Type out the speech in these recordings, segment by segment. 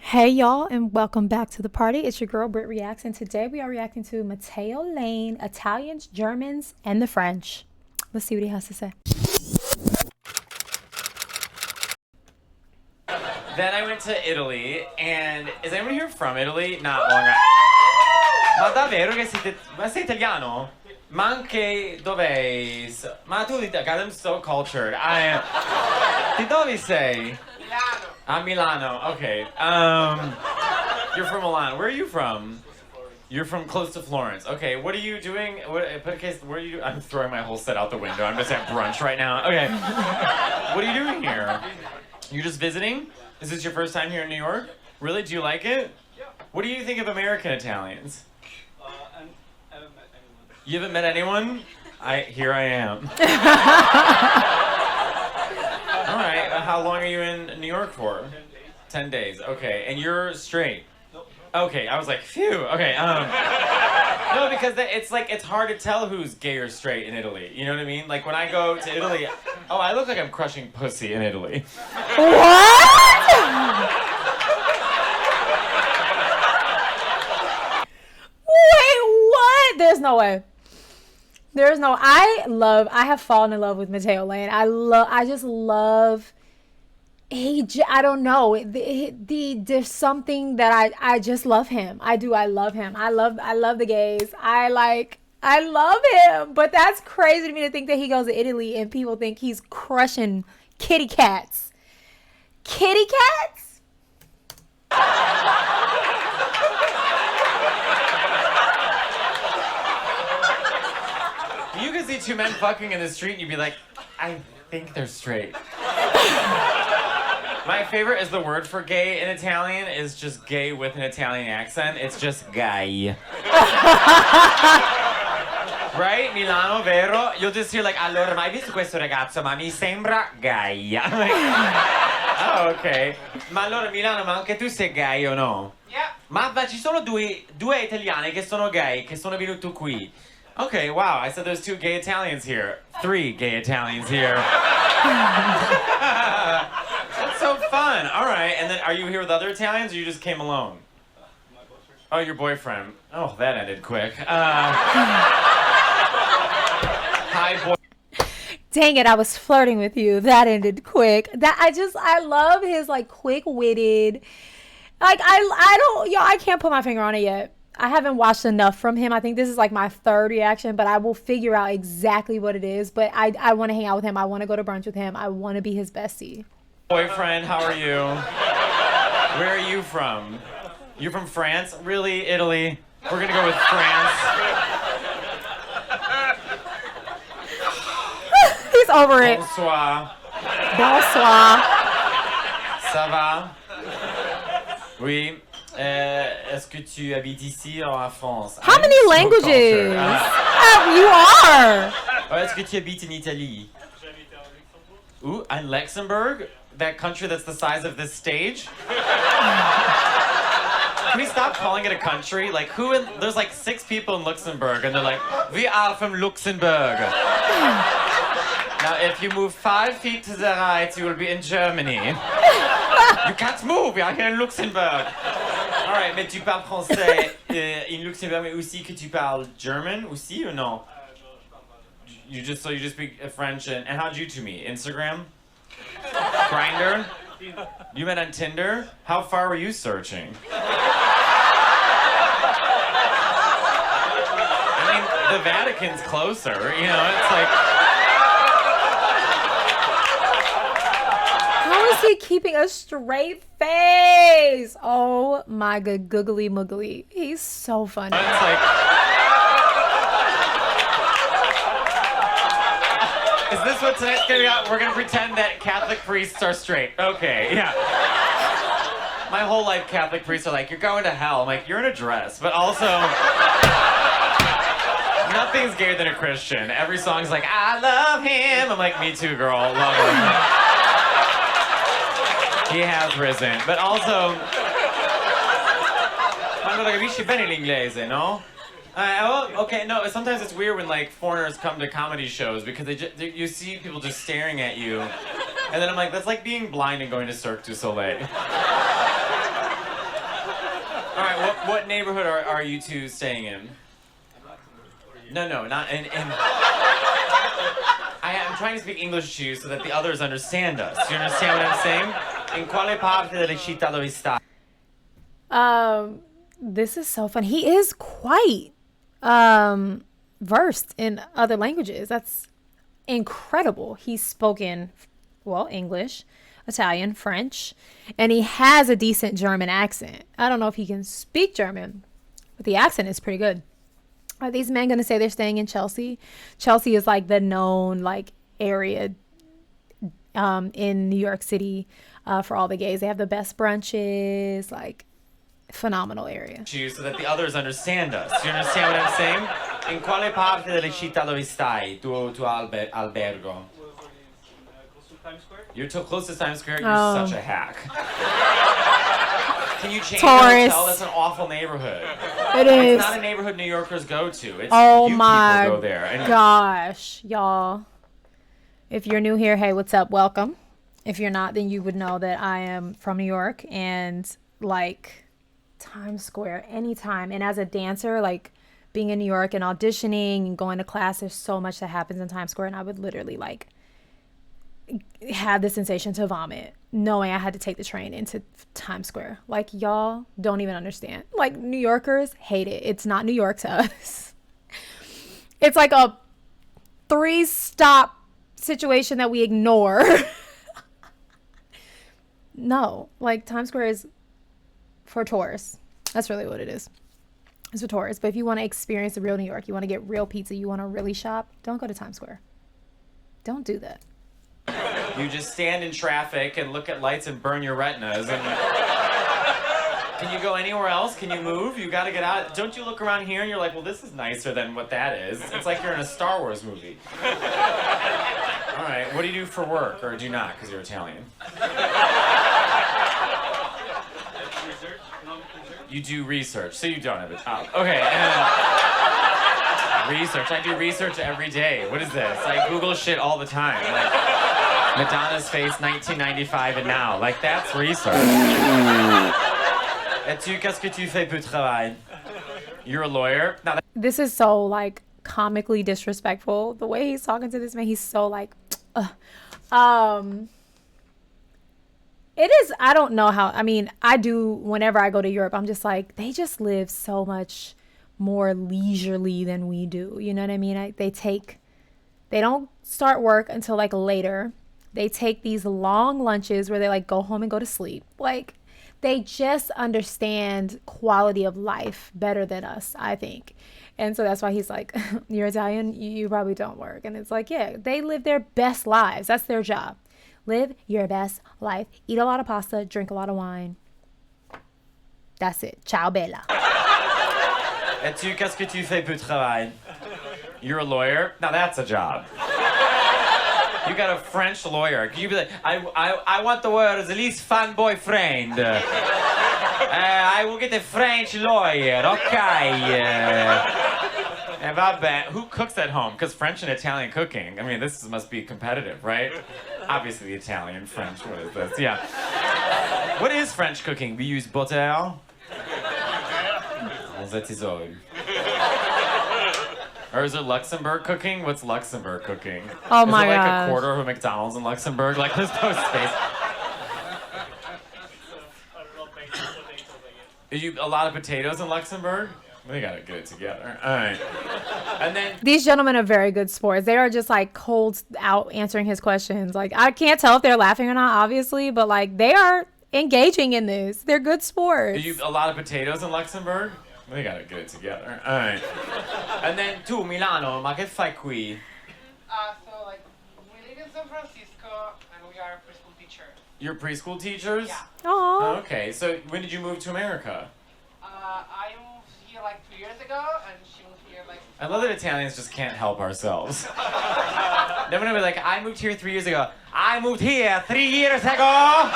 Hey y'all, and welcome back to the party. It's your girl BrittReacts, and today we are reacting to Matteo Lane, Italians, Germans, and the French. Let's see what he has to say. Then I went to Italy, and is anyone here from Italy? Not long. Ma davvero che siete... Ma sei italiano? Ma anche dove... Ma tu God, I'm so cultured. Di dove sei? Milano. Ah, Milano. Okay. You're from Milan. Where are you from? You're from close to Florence. Okay. What are you doing? Put a case. Where are you? I'm throwing my whole set out the window. I'm just at brunch right now. Okay. What are you doing here? You're just visiting? Is this your first time here in New York? Really? Do you like it? Yeah. What do you think of American Italians? I haven't met anyone. You haven't met anyone? Here I am. All right. How long are you in New York for? 10 days. 10 days. Okay. And you're straight? Nope. Okay. I was like, phew. Okay. No, because it's hard to tell who's gay or straight in Italy. You know what I mean? Like when I go to Italy, I look like I'm crushing pussy in Italy. What? Wait, what? There's no way. I have fallen in love with Matteo Lane. I just love, I don't know. There's something that I just love him. I love him. I love the gays. I love him. But that's crazy to me to think that he goes to Italy and people think he's crushing kitty cats. Kitty cats? You could see two men fucking in the street and you'd be like, I think they're straight. My favorite is the word for gay in Italian is just gay with an Italian accent. It's just gay. Right? Milano, vero? You'll just hear like, allora, mai visto questo ragazzo? Ma mi sembra gay. I'm like, oh, okay. Ma allora Milano, ma anche tu sei gay o no? Yeah. Ma ci sono due italiani che sono gay, che sono venuti qui. Okay, wow, I said there's 2 gay Italians here. 3 gay Italians here. That's so fun. All right, and then are you here with other Italians or you just came alone? My boyfriend. Oh, your boyfriend. Oh, that ended quick. Hi, boy. Dang it, I was flirting with you. That ended quick. I love his like quick-witted. Like I can't put my finger on it yet. I haven't watched enough from him. I think this is like my 3rd reaction, but I will figure out exactly what it is. But I want to hang out with him. I want to go to brunch with him. I want to be his bestie. Boyfriend, how are you? Where are you from? You're from France? Really? Italy? We're gonna go with France. He's over it. Bonsoir. Bonsoir. Ça va? Oui. Est-ce que tu habites ici ou en France? How many languages? You are. Est-ce que tu habites in Italy? Ooh, in Luxembourg? That country that's the size of this stage? Can we stop calling it a country? Like there's like 6 people in Luxembourg and they're like, we are from Luxembourg. Now if you move 5 feet to the right, you will be in Germany. You can't move, we are here in Luxembourg. Alright, mais tu parles français in Luxembourg, mais aussi que tu parles German aussi or no? You just speak French and how'd you two meet? Instagram? Grindr? You met on Tinder? How far were you searching? I mean, the Vatican's closer, you know, it's like... How is he keeping a straight face? Oh my god, googly muggly. He's so funny. It's like... Is this what tonight's gonna be about? We're gonna pretend that Catholic priests are straight. Okay, yeah. My whole life Catholic priests are like, you're going to hell. I'm like, you're in a dress. But also, nothing's gayer than a Christian. Every song's like, I love him. I'm like, me too, girl. Love him. He has risen. But also, ma allora capisci bene l'inglese, no? Okay, no, sometimes it's weird when like foreigners come to comedy shows because you see people just staring at you. And then I'm like, that's like being blind and going to Cirque du Soleil. What neighborhood are you two staying in? No, not in. I'm trying to speak English to you so that the others understand us. Do you understand what I'm saying? In quale parte delle città dove stai? This is so fun. He is quite versed in other languages. That's incredible. He's spoken, well, English, Italian, French, and he has a decent German accent. I don't know if he can speak German, but the accent is pretty good. Are these men going to say they're staying in Chelsea? Chelsea is like the known like area in New York City for all the gays. They have the best brunches, like phenomenal area. So that the others understand us. Do you understand what I'm saying? In quale parte delle città dove stai? Tu albergo. You're too close to Times Square. You're such a hack. Can you change your hotel? That's an awful neighborhood. It is. It's not a neighborhood New Yorkers go to. It's oh you my people go there. And gosh, y'all. If you're new here, hey, what's up? Welcome. If you're not, then you would know that I am from New York and like Times Square anytime. And as a dancer, like being in New York and auditioning and going to class, there's so much that happens in Times Square, and I would literally like had the sensation to vomit knowing I had to take the train into Times Square. Like, y'all don't even understand. Like, New Yorkers hate it. It's not New York to us. It's like a 3-stop situation that we ignore. No, like Times Square is for tourists. That's really what it is. It's for tourists. But if you want to experience the real New York, you want to get real pizza, you want to really shop, don't go to Times Square. Don't do that. You just stand in traffic and look at lights and burn your retinas. And can you go anywhere else? Can you move? You got to get out. Don't you look around here and you're like, well, this is nicer than what that is. It's like you're in a Star Wars movie. All right, what do you do for work? Or do you not, because you're Italian? You do research, so you don't have a job. Okay. Research. I do research every day. What is this? I Google shit all the time. Like Madonna's face, 1995 and now. Like, that's research. Et tu, qu'est-ce que tu fais pour travail? You're a lawyer? Now this is so, like, comically disrespectful. The way he's talking to this man, he's so, like, it is, I don't know how, I mean, I do, whenever I go to Europe, I'm just like, they just live so much more leisurely than we do. You know what I mean? They don't start work until like later. They take these long lunches where they like go home and go to sleep. Like, they just understand quality of life better than us, I think. And so that's why he's like, you're Italian, you probably don't work. And it's like, yeah, they live their best lives. That's their job. Live your best life. Eat a lot of pasta, drink a lot of wine. That's it. Ciao, bella. Et tu, qu'est-ce que tu fais pour travail? You're a lawyer? Now that's a job. You got a French lawyer. Can you be like, I want the word the least fun boyfriend. I will get a French lawyer, okay. Vabbè. Who cooks at home? Because French and Italian cooking, I mean, this must be competitive, right? Obviously Italian, French, what is this? Yeah. What is French cooking? We use butter. That is all. Or is it Luxembourg cooking? What's Luxembourg cooking? Oh my god. Is it like a quarter of a McDonald's in Luxembourg? Like, there's no space. A lot of potatoes in Luxembourg? We gotta get it together. All right. And then these gentlemen are very good sports. They are just like cold out answering his questions. Like, I can't tell if they're laughing or not, obviously, but like they are engaging in this. They're good sports. A lot of potatoes in Luxembourg? We gotta get it together. All right. And then tu, Milano, ma che fai qui? So like we live in San Francisco and we are preschool teachers. You're preschool teachers? Yeah. Oh. Okay. So when did you move to America? I moved here like 2 years ago, and she moved here like. I love that Italians just can't help ourselves. Then when I be like, I moved here 3 years ago. I moved here 3 years ago.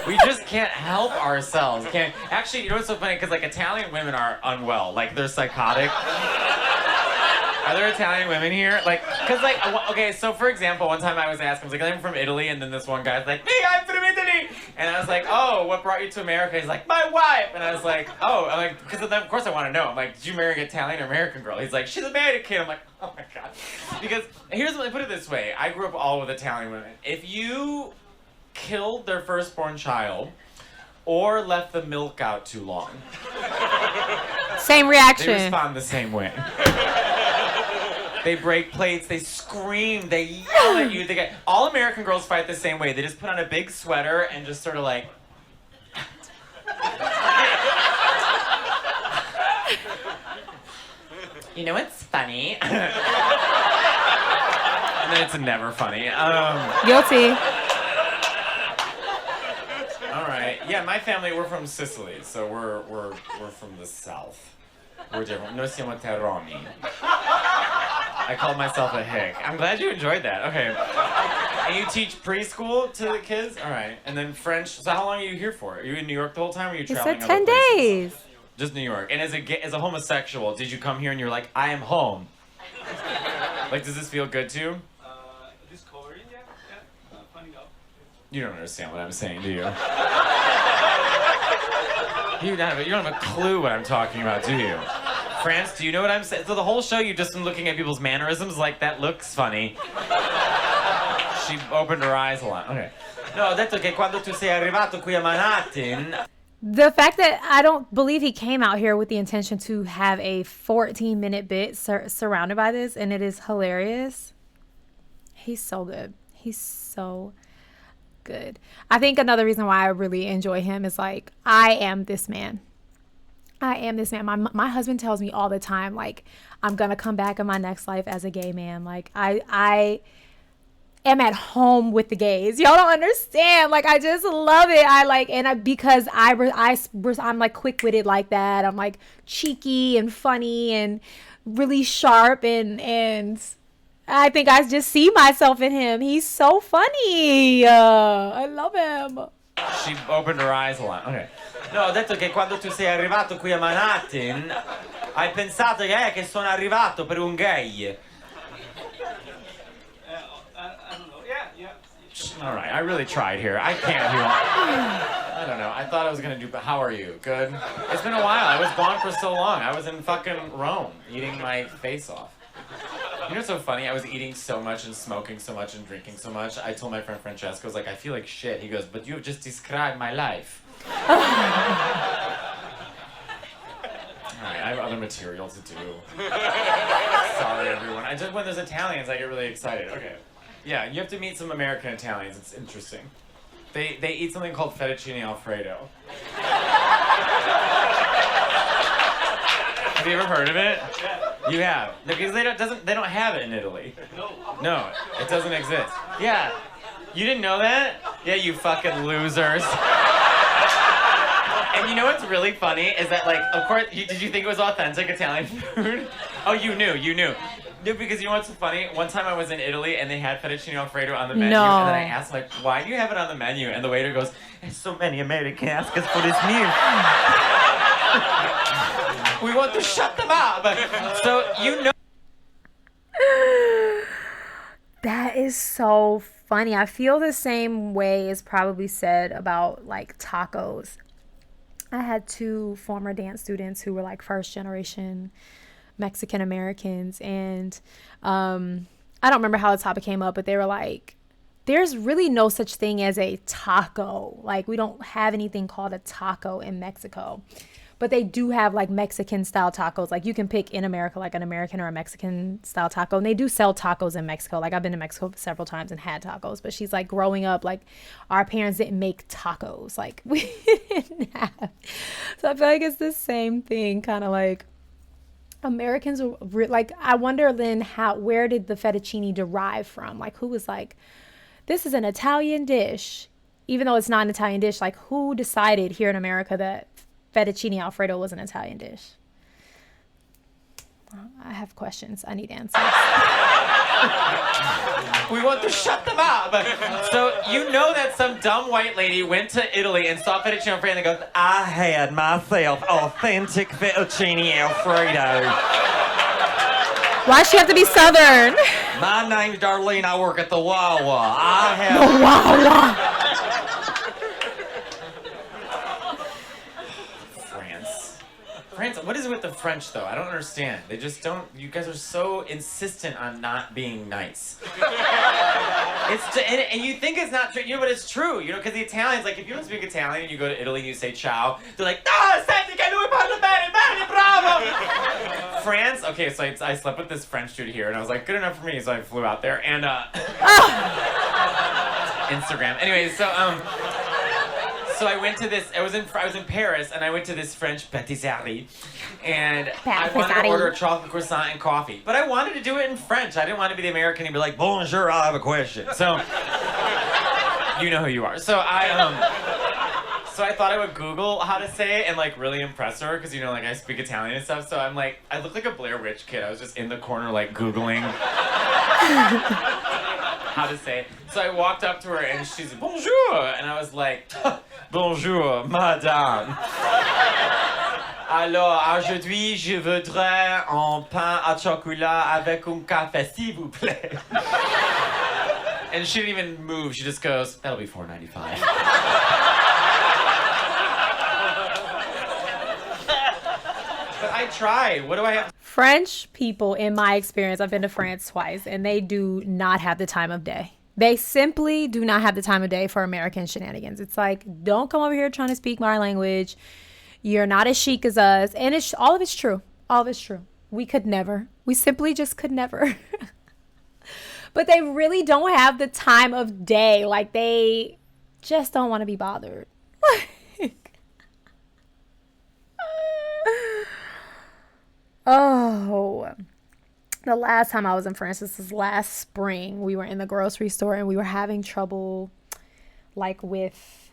We just can't help ourselves. Actually, you know what's so funny? Because like Italian women are unwell, like they're psychotic. Are there Italian women here? Like, cause like, okay, so for example, one time I was asked, I was like, I'm from Italy, and then this one guy's like, me, I'm from Italy, and I was like, oh, what brought you to America? He's like, my wife, and I was like, oh, I'm like, because of course I want to know. I'm like, did you marry an Italian or American girl? He's like, she's American. I'm like, oh my god, because here's what I put it this way: I grew up all with Italian women. If you killed their firstborn child or left the milk out too long, Same they reaction. respond the same way. They break plates, they scream, they yell at you. They get, all American girls fight the same way. They just put on a big sweater and just sort of like... You know what's funny? And then it's never funny. Guilty. All right. Yeah, my family, we're from Sicily, so we're from the south. We're different. Noi siamo terroni. I called myself a hick. I'm glad you enjoyed that. Okay. And you teach preschool to the kids? All right. And then French. So how long are you here for? Are you in New York the whole time, or are you He traveling said other 10 places? days. Just New York. And as a homosexual, did you come here and you're like, I am home? Like, does this feel good to you? Discovering, yeah. Finding out. You don't understand what I'm saying, do you? You don't have a clue what I'm talking about, do you? France, do you know what I'm saying? So the whole show you've just been looking at people's mannerisms like that looks funny. She opened her eyes a lot. Okay. No, ho detto che quando tu sei arrivato qui a Manhattan... The fact that I don't believe he came out here with the intention to have a 14-minute bit surrounded by this, and it is hilarious. He's so good. He's so good. I think another reason why I really enjoy him is like, I am this man. I am this man. My husband tells me all the time, like, I'm gonna come back in my next life as a gay man. Like, I am at home with the gays. Y'all don't understand. Like, I just love it. Because I'm like quick-witted like that. I'm like cheeky and funny and really sharp, and I think I just see myself in him. He's so funny. I love him. She opened her eyes a lot. Okay. No, ho detto che quando tu sei arrivato qui a Manhattan, hai pensato che sono arrivato per un gay. I don't know. Yeah. All right, I really tried here. I can't hear. I don't know. I thought I was gonna do. But how are you? Good. It's been a while. I was gone for so long. I was in fucking Rome, eating my face off. You know what's so funny? I was eating so much and smoking so much and drinking so much. I told my friend Francesco, I was like, I feel like shit. He goes, but you have just described my life. All right, I have other material to do. Sorry, everyone. When there's Italians, I get really excited. Okay. Yeah, you have to meet some American Italians. It's interesting. They eat something called fettuccine alfredo. Have you ever heard of it? You have. Because they don't have it in Italy. No, it doesn't exist. Yeah. You didn't know that? Yeah, you fucking losers. And you know what's really funny is that, like, of course, did you think it was authentic Italian food? Oh, you knew. No, because you know what's so funny? One time I was in Italy and they had fettuccine alfredo on the menu, No. and then I asked, like, why do you have it on the menu? And the waiter goes, there's so many American ask us for this meal. We want to shut them up. So, you know. That is so funny. I feel the same way is probably said about like tacos. I had two former dance students who were like first generation Mexican Americans, and I don't remember how the topic came up, but they were like, there's really no such thing as a taco. Like, we don't have anything called a taco in Mexico. But they do have like Mexican style tacos. Like, you can pick in America like an American or a Mexican style taco. And they do sell tacos in Mexico. Like, I've been to Mexico several times and had tacos. But she's like, growing up, like, our parents didn't make tacos. Like, we didn't have. So I feel like it's the same thing. Kind of like Americans were like, I wonder then where did the fettuccine derive from? Like, who was like, this is an Italian dish. Even though it's not an Italian dish, like, who decided here in America that fettuccine alfredo was an Italian dish? I have questions. I need answers. We want to shut them up. So you know that some dumb white lady went to Italy and saw fettuccine alfredo and goes, I had myself authentic fettuccine alfredo. Why she have to be Southern? My name's Darlene. I work at the Wawa. I have. The Wawa. France, what is it with the French though? I don't understand. They just don't. You guys are so insistent on not being nice. And you think it's not true, but it's true. Because the Italians, like, if you don't speak Italian and you go to Italy and you say ciao, they're like, senti che lui parla bene, bravo. France, okay, so I slept with this French dude here, and I was like, good enough for me, so I flew out there and Instagram. Anyway, so I went to this. I was in Paris, and I went to this French patisserie, and I wanted to order a chocolate croissant and coffee, but I wanted to do it in French. I didn't want to be the American and be like, "Bonjour, I have a question." So, you know who you are. So I thought I would Google how to say it and like really impress her because like I speak Italian and stuff. So I'm like, I look like a Blair Witch kid. I was just in the corner like Googling how to say it. So I walked up to her and she's like, bonjour, and I was like, bonjour, madame. Alors, aujourd'hui, je voudrais un pain à chocolat avec un café, s'il vous plaît. And she didn't even move. She just goes, that'll be $4.95. But I tried. What do I have to... French people, in my experience, I've been to France twice, and they do not have the time of day. They simply do not have the time of day for American shenanigans. It's like, don't come over here trying to speak my language. You're not as chic as us. And all of it's true. All of it's true. We could never. We simply just could never. But they really don't have the time of day. Like, they just don't want to be bothered. Oh, the last time I was in France, this was last spring, we were in the grocery store and we were having trouble like with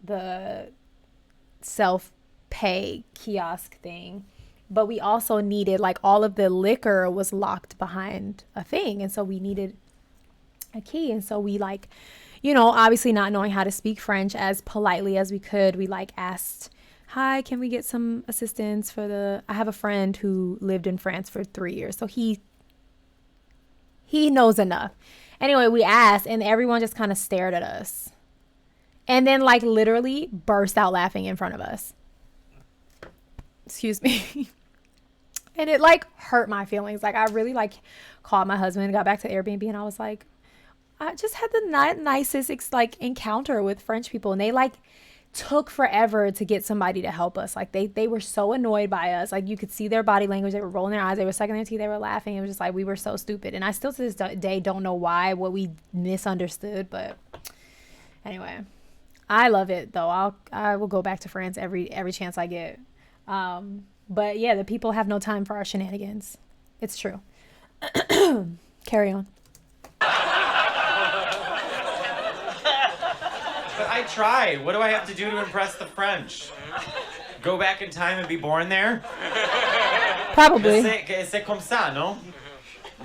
the self-pay kiosk thing. But we also needed, like, all of the liquor was locked behind a thing. And so we needed a key. And so we, like, obviously not knowing how to speak French as politely as we could, we, like, asked, hi, can we get some assistance I have a friend who lived in France for 3 years. So he knows enough. Anyway, we asked and everyone just kind of stared at us. And then, like, literally burst out laughing in front of us. Excuse me. And it, like, hurt my feelings. Like, I really, like, called my husband, got back to Airbnb, and I was like, I just had the nicest, like, encounter with French people. And they, like, took forever to get somebody to help us. Like, they were so annoyed by us. Like, you could see their body language. They were rolling their eyes. They were sucking their teeth. They were laughing. It was just like, we were so stupid. And I still to this day don't know what we misunderstood. But anyway, I love it, though. I will go back to France every chance I get. But yeah, the people have no time for our shenanigans. It's true. Carry on. But I tried. What do I have to do to impress the French? Go back in time and be born there? Probably. C'est comme ça, non?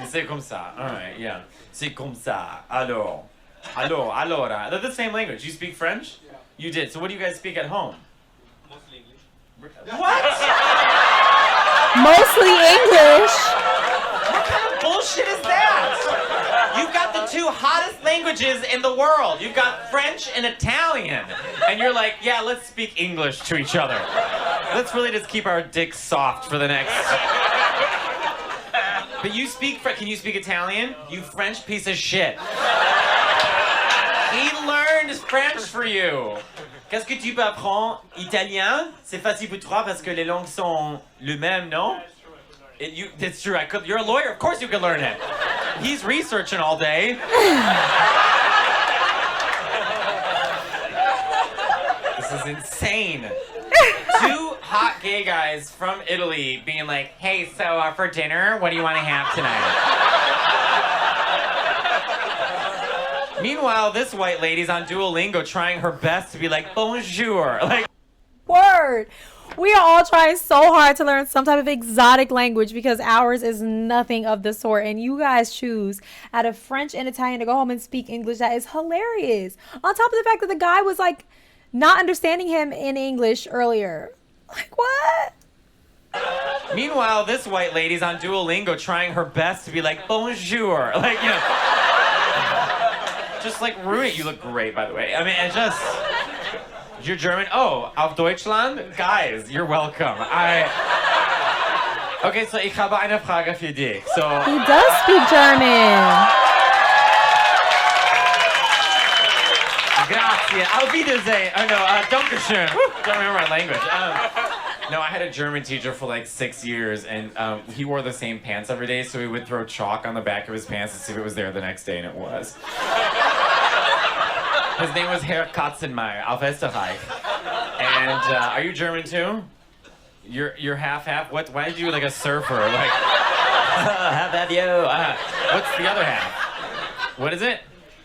C'est comme ça. All right, yeah. C'est comme ça. Alors. Allora. They're the same language. You speak French? Yeah. You did. So what do you guys speak at home? Mostly English. What? Mostly English. What kind of bullshit is that? You've got the two hottest languages in the world. You've got French and Italian. And you're like, yeah, let's speak English to each other. Let's really just keep our dicks soft for the next... But you speak French. Can you speak Italian? You French piece of shit. He learned French for you. Qu'est-ce que tu peux apprendre? Italien? C'est facile pour toi parce que les langues sont le même, non? It's true. You're a lawyer. Of course you could learn it. He's researching all day. This is insane. Two hot gay guys from Italy being like, hey, so for dinner, what do you want to have tonight? Meanwhile, this white lady's on Duolingo trying her best to be like, bonjour. Like, Word. We are all trying so hard to learn some type of exotic language because ours is nothing of the sort. And you guys choose out of French and Italian to go home and speak English. That is hilarious. On top of the fact that the guy was like not understanding him in English earlier. Like, what? Meanwhile, this white lady's on Duolingo trying her best to be like, bonjour. Like, you know. Just like ruin it. You look great, by the way. I mean, it just... You're German? Oh, auf Deutschland? Guys, you're welcome. Okay, so ich habe eine Frage für dich. So... He does speak German. Grazie. Auf Wiedersehen. Oh, no, Dankeschön. Don't remember my language. No, I had a German teacher for like 6 years, and he wore the same pants every day, so he would throw chalk on the back of his pants to see if it was there the next day, and it was. His name was Herr Katzenmeier, auf Österreich. And are you German too? You're half-half? What? Why did you like a surfer? Like, how about you? What's the other half? What is it?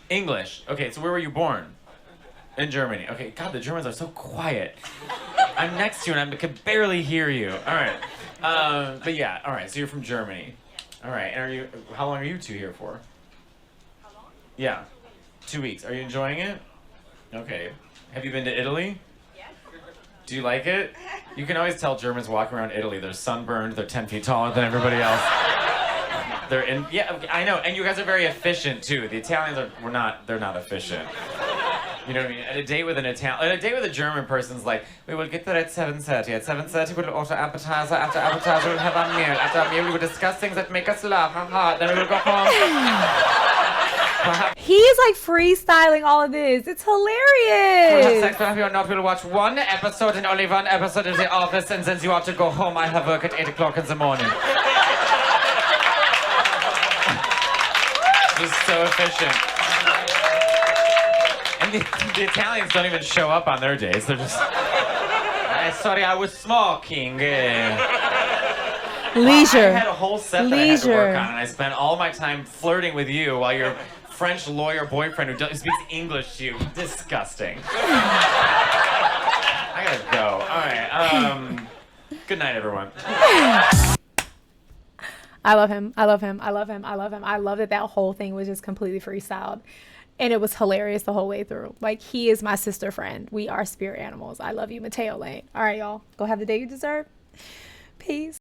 English. Okay, so where were you born? In Germany. Okay, God, the Germans are so quiet. I'm next to you and I can barely hear you. All right. But yeah, all right, so you're from Germany. All right, and how long are you two here for? How long? Yeah, 2 weeks. Are you enjoying it? Okay. Have you been to Italy? Yes. Do you like it? You can always tell Germans walking around Italy. They're sunburned, they're 10 feet taller than everybody else. Yeah, I know, and you guys are very efficient too. The Italians they're not efficient. You know what I mean? At a date with a German person's like, we will get there at 7:30. At 7:30 we'll order appetizer. After appetizer we'll have our meal. After our meal we will discuss things that make us laugh. Then we will go home. He's like freestyling all of this. It's We'll have hilarious. sex, we'll have you or not. We'll watch one episode and only one episode of The Office, and since you ought to go home, I have work at 8 o'clock in the morning. Just so efficient. And the Italians don't even show up on their days. They're just, sorry, I was smoking. Leisure. I had a whole set that I had to work on, and I spent all my time flirting with you while your French lawyer boyfriend who speaks English to you. Disgusting. I gotta go. All right. Good night, everyone. I love him. I love him. I love him. I love him. I love that whole thing was just completely freestyled. And it was hilarious the whole way through. Like, he is my sister friend. We are spirit animals. I love you, Matteo Lane. All right, y'all. Go have the day you deserve. Peace.